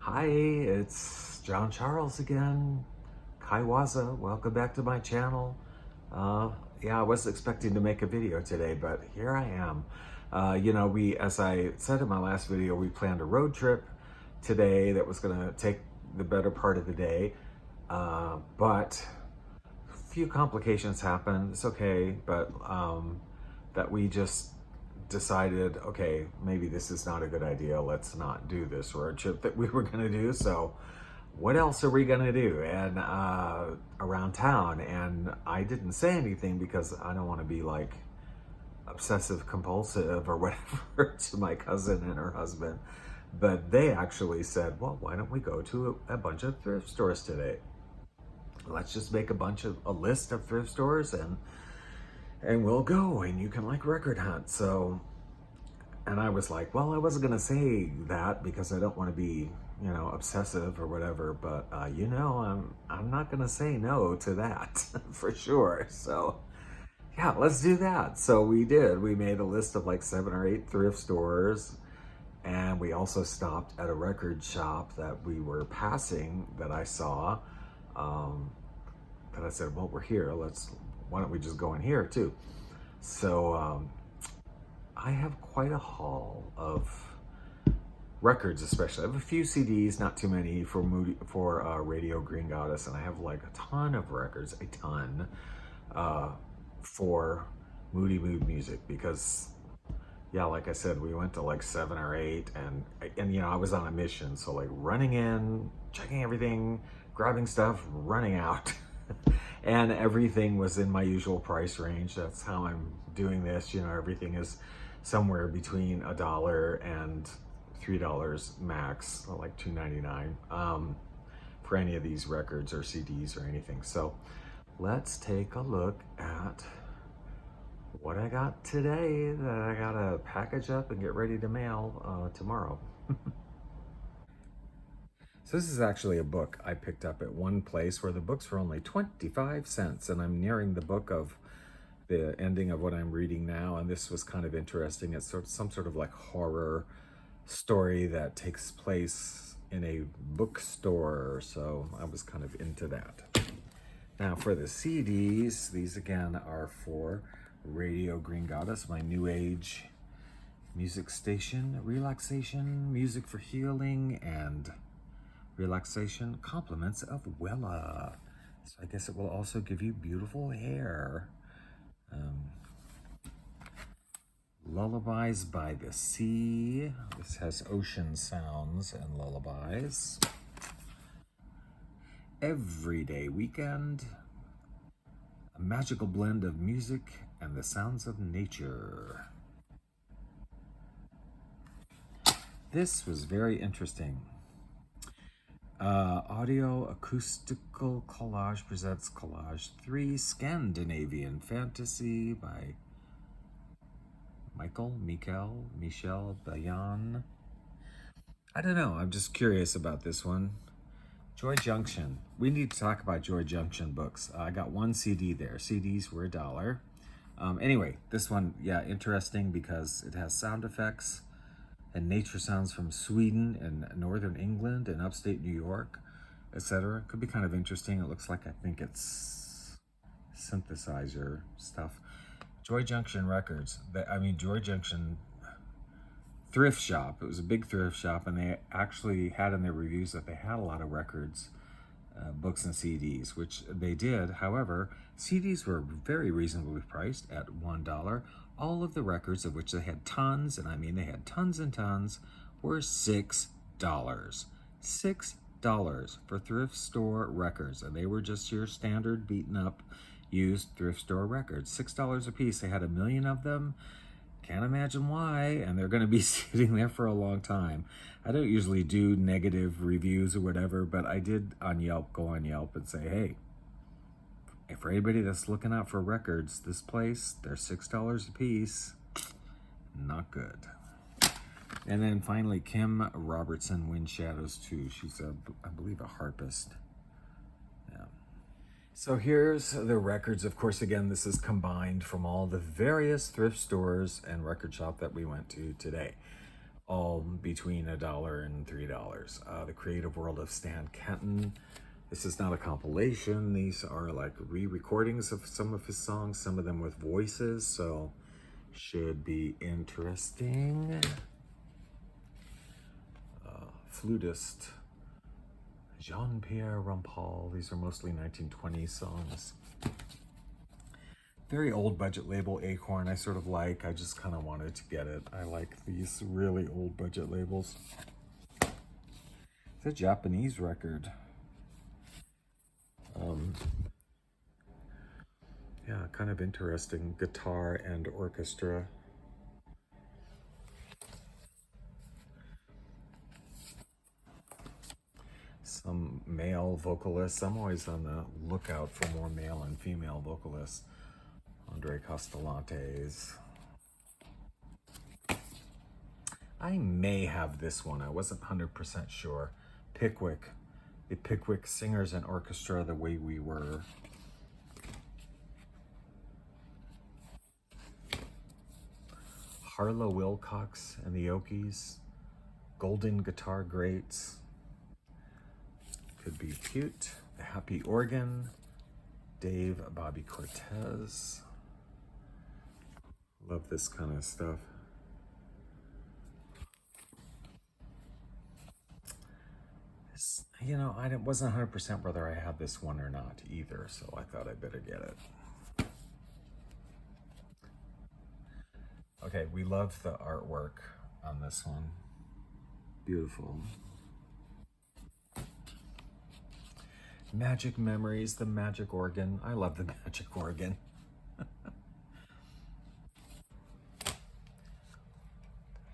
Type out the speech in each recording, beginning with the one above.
Hi, it's John Charles again. Kaiwaza, welcome back to my channel. Yeah, I wasn't expecting to make a video today, but here I am. As I said in my last video, we planned a road trip today that was gonna take the better part of the day. But a few complications happened. It's okay, but that we just decided, okay, maybe this is not a good idea. Let's not do this road trip that we were gonna do. So what else are we gonna do and around town? And I didn't say anything because I don't want to be like obsessive compulsive or whatever to my cousin and her husband, but they actually said, well, why don't we go to a bunch of thrift stores today? Let's just make a list of thrift stores and we'll go and you can like record hunt. So, and I was like, well, I wasn't gonna say that because I don't want to be, obsessive or whatever, but I'm not gonna say no to that for sure. So yeah, let's do that. So we did. We made a list of like 7 or 8 thrift stores, and we also stopped at a record shop that we were passing that I saw. That I said, well, we're here. Why don't we just go in here too? So I have quite a haul of records, especially. I have a few CDs, not too many for Radio Green Goddess, and I have like a ton of records, a ton for Moody Mood music because, yeah, like I said, we went to like 7 or 8, and I was on a mission, so like running in, checking everything, grabbing stuff, running out. And everything was in my usual price range. That's how I'm doing this. Everything is somewhere between $1 and $3 max, like $2.99 for any of these records or CDs or anything. So let's take a look at what I got today that I gotta package up and get ready to mail tomorrow. So this is actually a book I picked up at one place where the books were only 25 cents, and I'm nearing the book of the ending of what I'm reading now, and this was kind of interesting. It's some sort of like horror story that takes place in a bookstore, so I was kind of into that. Now for the CDs, these again are for Radio Green Goddess, my new age music station, relaxation, music for healing, and relaxation, compliments of Wella. So I guess it will also give you beautiful hair. Lullabies by the Sea. This has ocean sounds and lullabies. Everyday Weekend. A magical blend of music and the sounds of nature. This was very interesting. Audio Acoustical Collage presents Collage 3 Scandinavian Fantasy by Michel Bayan. I don't know, I'm just curious about this one. Joy Junction. We need to talk about Joy Junction books. I got one CD there. CDs were $1. Anyway, this one, yeah, interesting because it has sound effects and nature sounds from Sweden and northern England and upstate New York, etc. Could be kind of interesting. It looks like, I think it's synthesizer stuff. Joy Junction Records. Joy Junction thrift shop. It was a big thrift shop, and they actually had in their reviews that they had a lot of records, books and CDs, which they did. However, CDs were very reasonably priced at $1. All of the records, of which they had tons, and I mean they had tons and tons, were $6. $6 for thrift store records, and they were just your standard beaten up used thrift store records. $6 a piece. They had 1 million of them. Can't imagine why, and they're going to be sitting there for a long time. I don't usually do negative reviews or whatever, but I did on Yelp, go on Yelp and say, hey, for anybody that's looking out for records, this place, they're $6 a piece. Not good. And then finally, Kim Robertson, Wind Shadows 2. She's, I believe, a harpist. Yeah. So here's the records. Of course, again, this is combined from all the various thrift stores and record shop that we went to today. all between $1 and $3. The Creative World of Stan Kenton. This is not a compilation. These are like re-recordings of some of his songs, some of them with voices, so should be interesting. Flutist Jean-Pierre Rampal. These are mostly 1920s songs. Very old budget label, Acorn. I sort of like. I just kind of wanted to get it. I like these really old budget labels. It's a Japanese record. Yeah, kind of interesting. Guitar and orchestra. Some male vocalists. I'm always on the lookout for more male and female vocalists. Andre Castellantes. I may have this one. I wasn't 100% sure. Pickwick. The Pickwick Singers and Orchestra, The Way We Were. Harlow Wilcox and the Okies. Golden Guitar Greats. Could be cute. The Happy Organ. Dave Bobby Cortez. Love this kind of stuff. This, you know, I wasn't 100% whether I had this one or not either, so I thought I better get it. Okay, we love the artwork on this one. Beautiful. Magic Memories, the Magic Organ. I love the Magic Organ.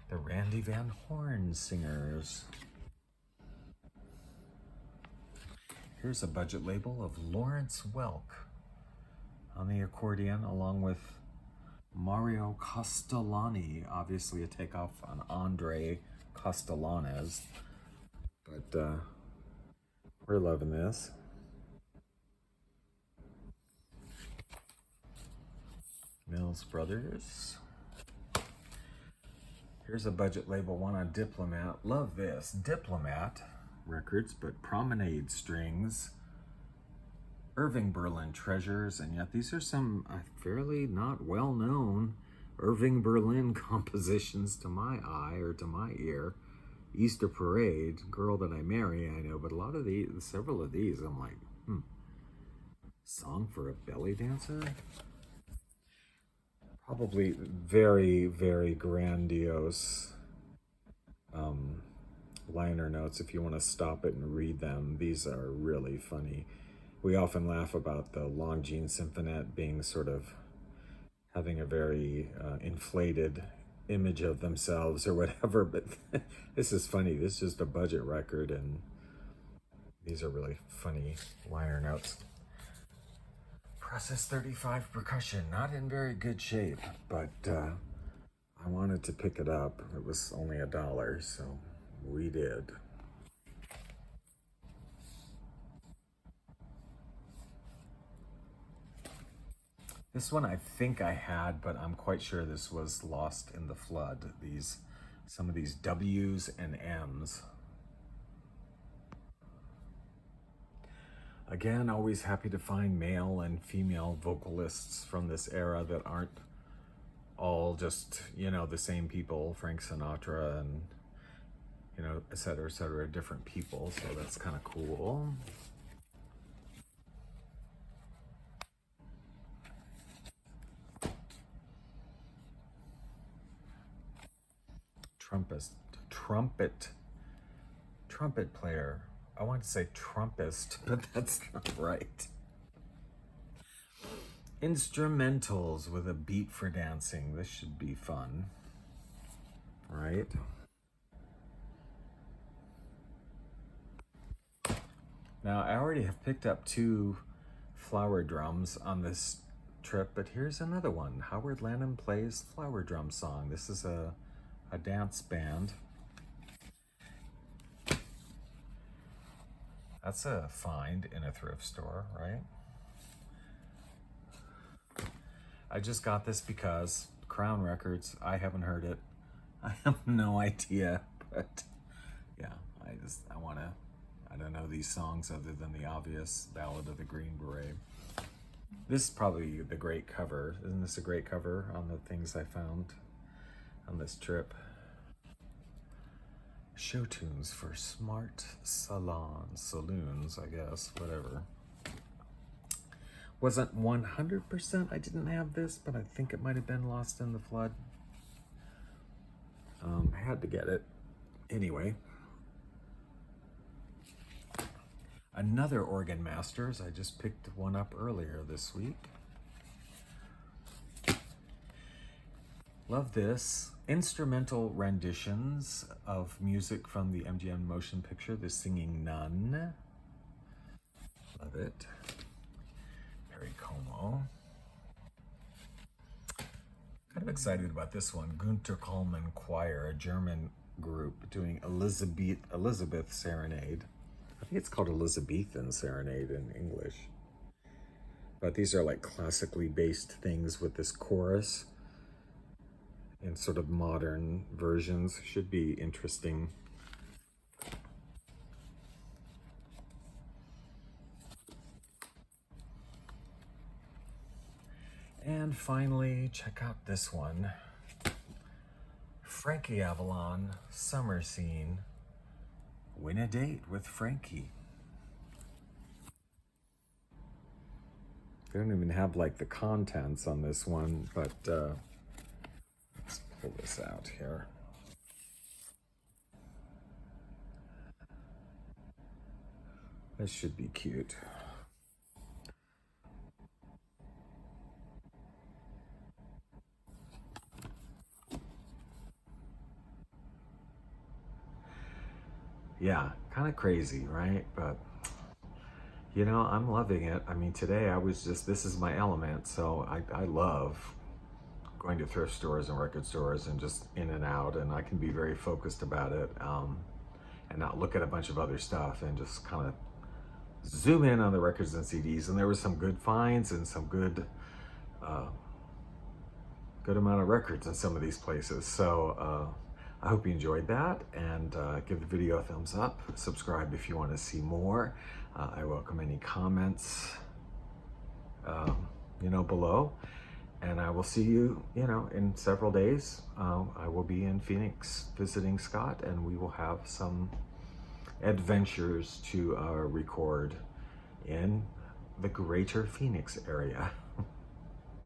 The Randy Van Horn Singers. Here's a budget label of Lawrence Welk on the accordion, along with Mario Castellani, obviously a takeoff on Andre Castellanes. But we're loving this. Mills Brothers. Here's a budget label one on Diplomat. Love this. Diplomat Records, but Promenade Strings. Irving Berlin Treasures, and yet these are some fairly not well-known Irving Berlin compositions to my eye or to my ear. Easter Parade, Girl That I Marry, I know, but a lot of these, several of these, I'm like, Song for a Belly Dancer? Probably very, very grandiose liner notes if you want to stop it and read them. These are really funny. We often laugh about the Longines Symphonette being sort of having a very inflated image of themselves or whatever, but this is funny. This is just a budget record, and these are really funny liner notes. Process 35 Percussion, not in very good shape, but I wanted to pick it up. It was only $1, so we did. This one I think I had, but I'm quite sure this was lost in the flood. Some of these W's and M's. Again, always happy to find male and female vocalists from this era that aren't all just, you know, the same people, Frank Sinatra and, you know, et cetera, different people. So that's kind of cool. Trumpet player. I want to say trumpist, but that's not right. Instrumentals with a beat for dancing. This should be fun, right? Now, I already have picked up 2 flower drums on this trip, but here's another one. Howard Lanham Plays Flower Drum Song. This is a dance band. That's a find in a thrift store, right? I just got this because Crown Records, I haven't heard it. I have no idea, but yeah, I don't know these songs other than the obvious Ballad of the Green Beret. This is probably the great cover. Isn't this a great cover on the things I found on this trip? Show tunes for smart saloons, I guess, whatever. Wasn't 100% I didn't have this, but I think it might have been lost in the flood. I had to get it. Anyway. Another Organ Masters. I just picked one up earlier this week. Love this. Instrumental renditions of music from the MGM motion picture, The Singing Nun. Love it. Perry Como. Kind of excited about this one. Günter Kollmann Choir, a German group doing Elizabeth Serenade. I think it's called Elizabethan Serenade in English. But these are like classically based things with this chorus in sort of modern versions. Should be interesting. And finally, check out this one. Frankie Avalon, Summer Scene. Win a date with Frankie. They don't even have like the contents on this one, but let's pull this out here. This should be cute. Yeah, kind of crazy, right? But you know, I'm loving it. I mean, today I was just, this is my element. So I love going to thrift stores and record stores and just in and out. And I can be very focused about it and not look at a bunch of other stuff and just kind of zoom in on the records and CDs. And there were some good finds and some good amount of records in some of these places. So I hope you enjoyed that, and give the video a thumbs up. Subscribe if you want to see more. I welcome any comments, below. And I will see you, in several days. I will be in Phoenix visiting Scott, and we will have some adventures to record in the greater Phoenix area.